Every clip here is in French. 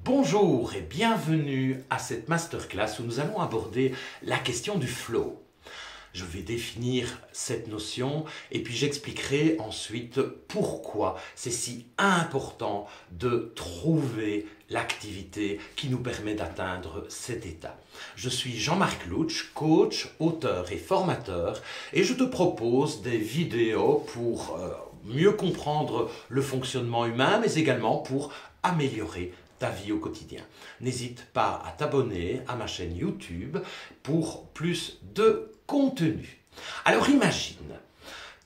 Bonjour et bienvenue à cette masterclass où nous allons aborder la question du flow. Je vais définir cette notion et puis j'expliquerai ensuite pourquoi c'est si important de trouver l'activité qui nous permet d'atteindre cet état. Je suis Jean-Marc Louch, coach, auteur et formateur et je te propose des vidéos pour mieux comprendre le fonctionnement humain mais également pour améliorer ta vie au quotidien. N'hésite pas à t'abonner à ma chaîne YouTube pour plus de contenu. Alors imagine,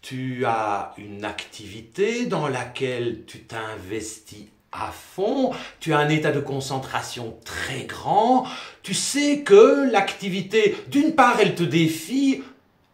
tu as une activité dans laquelle tu t'investis à fond, tu as un état de concentration très grand, tu sais que l'activité, d'une part, elle te défie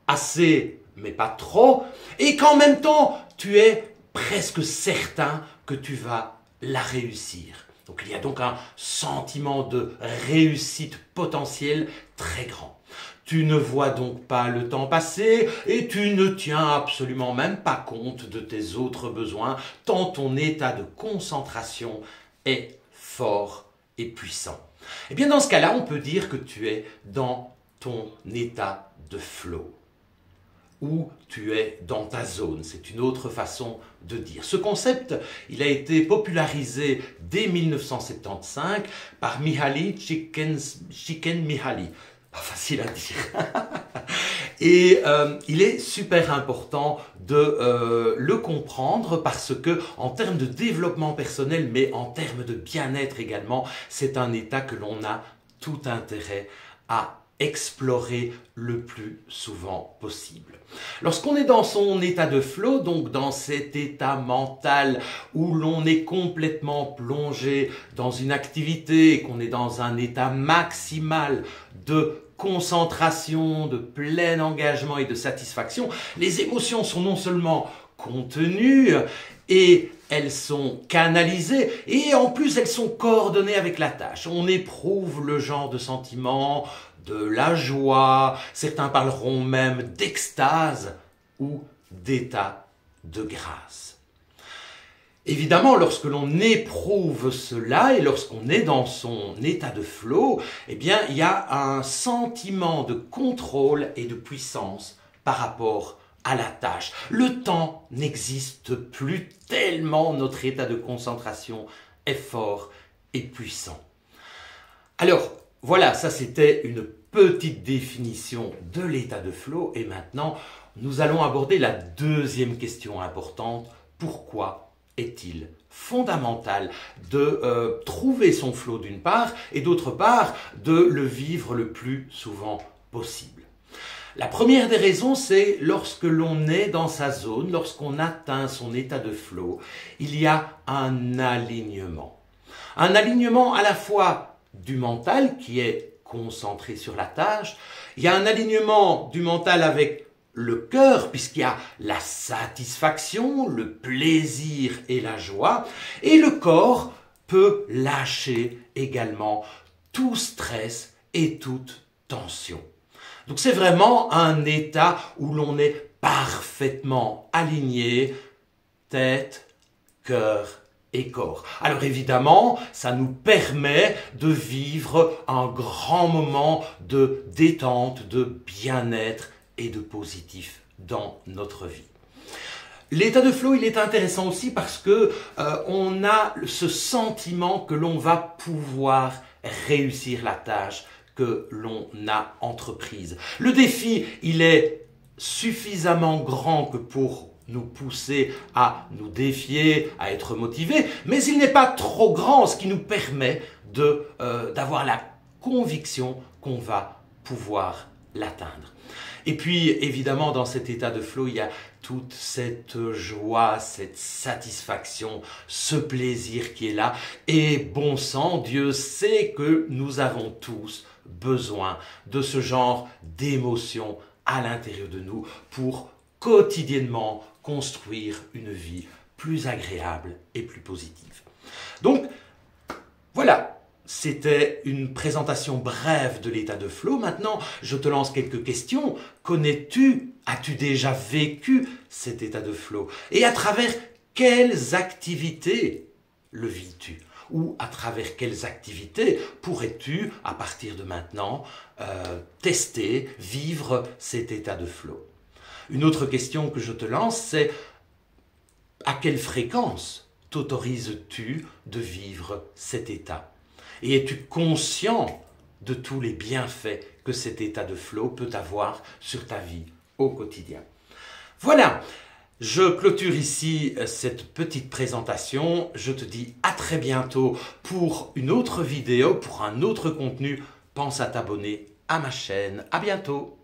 assez, mais pas trop, et qu'en même temps, tu es presque certain que tu vas la réussir. Donc il y a donc un sentiment de réussite potentielle très grand. Tu ne vois donc pas le temps passer et tu ne tiens absolument même pas compte de tes autres besoins tant ton état de concentration est fort et puissant. Et bien dans ce cas-là, on peut dire que tu es dans ton état de flow. Où tu es dans ta zone. C'est une autre façon de dire. Ce concept, il a été popularisé dès 1975 par Mihaly Csikszentmihalyi. Pas facile à dire. Et il est super important de le comprendre parce que en termes de développement personnel, mais en termes de bien-être également, c'est un état que l'on a tout intérêt à explorer le plus souvent possible. Lorsqu'on est dans son état de flow, donc dans cet état mental où l'on est complètement plongé dans une activité et qu'on est dans un état maximal de concentration, de plein engagement et de satisfaction, les émotions sont non seulement contenues et elles sont canalisées et en plus elles sont coordonnées avec la tâche. On éprouve le genre de sentiment de la joie, certains parleront même d'extase ou d'état de grâce. Évidemment, lorsque l'on éprouve cela et lorsqu'on est dans son état de flow, eh bien, il y a un sentiment de contrôle et de puissance par rapport à la tâche. Le temps n'existe plus tellement notre état de concentration est fort et puissant. Alors, voilà, ça c'était une petite définition de l'état de flow et maintenant nous allons aborder la deuxième question importante. Pourquoi est-il fondamental de trouver son flow d'une part et d'autre part de le vivre le plus souvent possible? La première des raisons, c'est lorsque l'on est dans sa zone, lorsqu'on atteint son état de flow, il y a un alignement. Un alignement à la fois du mental qui est concentré sur la tâche, il y a un alignement du mental avec le cœur puisqu'il y a la satisfaction, le plaisir et la joie, et le corps peut lâcher également tout stress et toute tension. Donc c'est vraiment un état où l'on est parfaitement aligné, tête, cœur et corps. Alors évidemment, ça nous permet de vivre un grand moment de détente, de bien-être et de positif dans notre vie. L'état de flow, il est intéressant aussi parce que on a ce sentiment que l'on va pouvoir réussir la tâche que l'on a entreprise. Le défi, il est suffisamment grand que pour nous pousser à nous défier, à être motivés, mais il n'est pas trop grand, ce qui nous permet d'avoir la conviction qu'on va pouvoir l'atteindre. Et puis, évidemment, dans cet état de flow, il y a toute cette joie, cette satisfaction, ce plaisir qui est là. Et bon sang, Dieu sait que nous avons tous besoin de ce genre d'émotions à l'intérieur de nous pour quotidiennement construire une vie plus agréable et plus positive. Donc, voilà. C'était une présentation brève de l'état de flow. Maintenant, je te lance quelques questions. Connais-tu, as-tu déjà vécu cet état de flow? Et à travers quelles activités le vis-tu? ou à travers quelles activités pourrais-tu, à partir de maintenant, tester, vivre cet état de flow? Une autre question que je te lance, c'est à quelle fréquence t'autorises-tu de vivre cet état? Et es-tu conscient de tous les bienfaits que cet état de flow peut avoir sur ta vie au quotidien? Voilà, je clôture ici cette petite présentation. Je te dis à très bientôt pour une autre vidéo, pour un autre contenu. Pense à t'abonner à ma chaîne. À bientôt.